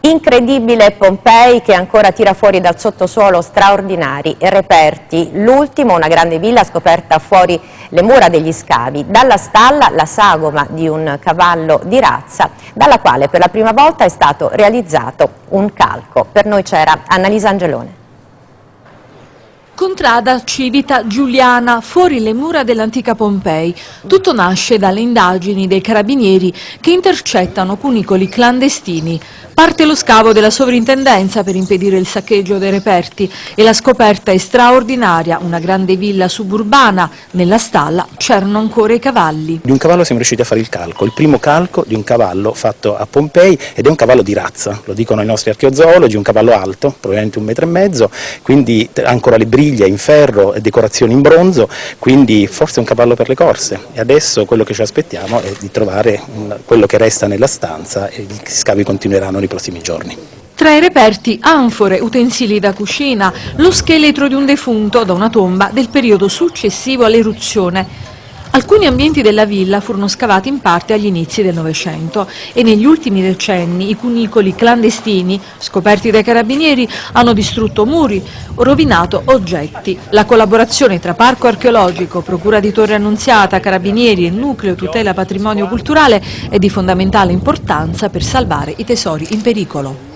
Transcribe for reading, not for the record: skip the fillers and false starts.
Incredibile Pompei che ancora tira fuori dal sottosuolo straordinari reperti. L'ultimo, una grande villa scoperta fuori le mura degli scavi. Dalla stalla la sagoma di un cavallo di razza, dalla quale per la prima volta è stato realizzato un calco. Per noi c'era Annalisa Angelone. Contrada Civita Giuliana, fuori le mura dell'antica Pompei. Tutto nasce dalle indagini dei carabinieri che intercettano cunicoli clandestini. Parte lo scavo della sovrintendenza per impedire il saccheggio dei reperti e la scoperta è straordinaria, una grande villa suburbana. Nella stalla c'erano ancora i cavalli. Di un cavallo siamo riusciti a fare il calco, il primo calco di un cavallo fatto a Pompei, ed è un cavallo di razza, lo dicono i nostri archeozoologi, un cavallo alto, probabilmente 1,5 metri, quindi ancora le briglie in ferro e decorazioni in bronzo, quindi forse un cavallo per le corse. E adesso quello che ci aspettiamo è di trovare quello che resta nella stanza e gli scavi continueranno nei prossimi giorni. Tra i reperti anfore, utensili da cucina, lo scheletro di un defunto da una tomba del periodo successivo all'eruzione. Alcuni ambienti della villa furono scavati in parte agli inizi del Novecento e negli ultimi decenni i cunicoli clandestini, scoperti dai carabinieri, hanno distrutto muri, rovinato oggetti. La collaborazione tra Parco Archeologico, Procura di Torre Annunziata, Carabinieri e Nucleo Tutela Patrimonio Culturale è di fondamentale importanza per salvare i tesori in pericolo.